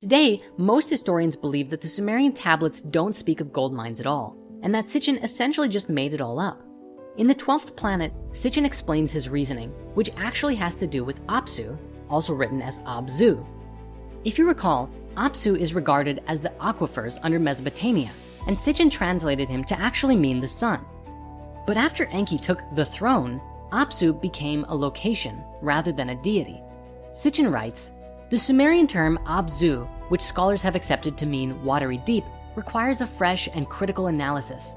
Today, most historians believe that the Sumerian tablets don't speak of gold mines at all, and that Sitchin essentially just made it all up. In the 12th planet, Sitchin explains his reasoning, which actually has to do with Apsu, also written as Abzu. If you recall, Apsu is regarded as the aquifers under Mesopotamia, and Sitchin translated him to actually mean the sun. But after Enki took the throne, Apsu became a location rather than a deity. Sitchin writes, "The Sumerian term Abzu, which scholars have accepted to mean watery deep, requires a fresh and critical analysis.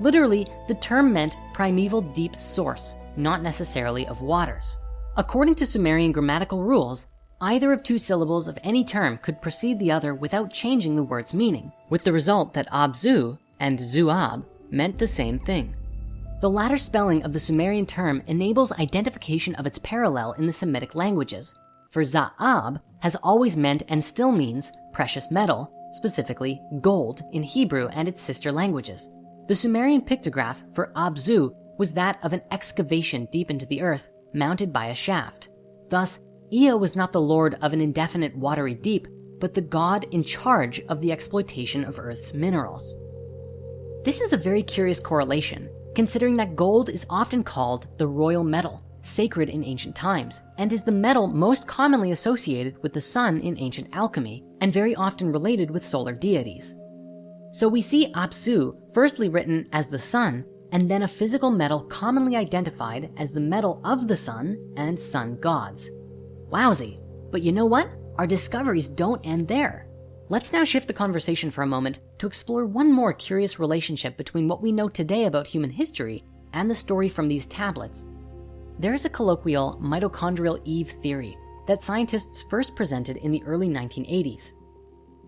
Literally, the term meant primeval deep source, not necessarily of waters. According to Sumerian grammatical rules, either of two syllables of any term could precede the other without changing the word's meaning, with the result that Abzu and Zuab meant the same thing. The latter spelling of the Sumerian term enables identification of its parallel in the Semitic languages. For Za'ab has always meant and still means precious metal, specifically gold in Hebrew and its sister languages. The Sumerian pictograph for Abzu was that of an excavation deep into the earth mounted by a shaft. Thus, Ea was not the lord of an indefinite watery deep, but the god in charge of the exploitation of Earth's minerals. This is a very curious correlation, considering that gold is often called the royal metal, sacred in ancient times, and is the metal most commonly associated with the sun in ancient alchemy, and very often related with solar deities. So we see Apsu firstly written as the sun, and then a physical metal commonly identified as the metal of the sun and sun gods. Wowsy, but you know what? Our discoveries don't end there. Let's now shift the conversation for a moment to explore one more curious relationship between what we know today about human history and the story from these tablets. There is a colloquial Mitochondrial Eve theory that scientists first presented in the early 1980s.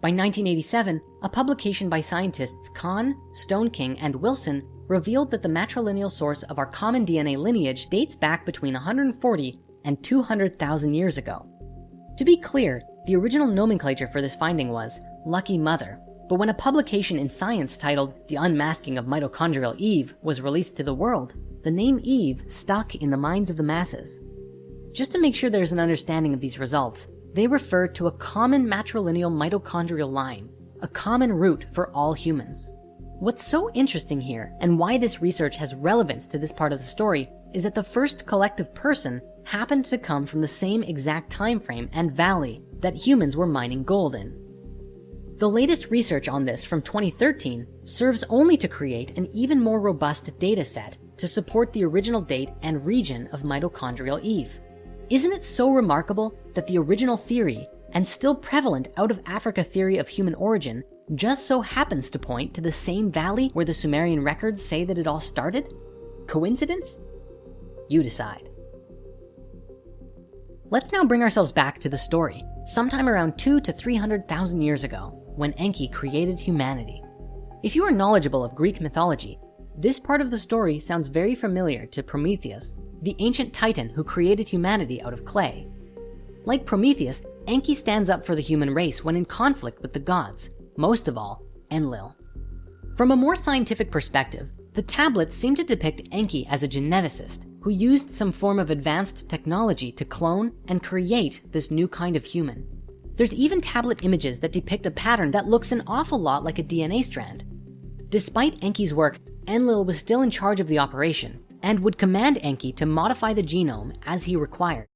By 1987, a publication by scientists Kahn, Stoneking, and Wilson revealed that the matrilineal source of our common DNA lineage dates back between 140 and 200,000 years ago. To be clear, the original nomenclature for this finding was Lucky Mother, but when a publication in Science titled The Unmasking of Mitochondrial Eve was released to the world, the name Eve stuck in the minds of the masses. Just to make sure there's an understanding of these results, they refer to a common matrilineal mitochondrial line, a common root for all humans. What's so interesting here, and why this research has relevance to this part of the story, is that the first collective person happened to come from the same exact time frame and valley that humans were mining gold in. The latest research on this from 2013 serves only to create an even more robust data set to support the original date and region of Mitochondrial Eve. Isn't it so remarkable that the original theory and still prevalent out of Africa theory of human origin just so happens to point to the same valley where the Sumerian records say that it all started? Coincidence? You decide. Let's now bring ourselves back to the story, sometime around 200,000 to 300,000 years ago, when Enki created humanity. If you are knowledgeable of Greek mythology, this part of the story sounds very familiar to Prometheus, the ancient titan who created humanity out of clay. Like Prometheus, Enki stands up for the human race when in conflict with the gods, most of all, Enlil. From a more scientific perspective, the tablets seem to depict Enki as a geneticist who used some form of advanced technology to clone and create this new kind of human. There's even tablet images that depict a pattern that looks an awful lot like a DNA strand. Despite Enki's work, Enlil was still in charge of the operation and would command Enki to modify the genome as he required.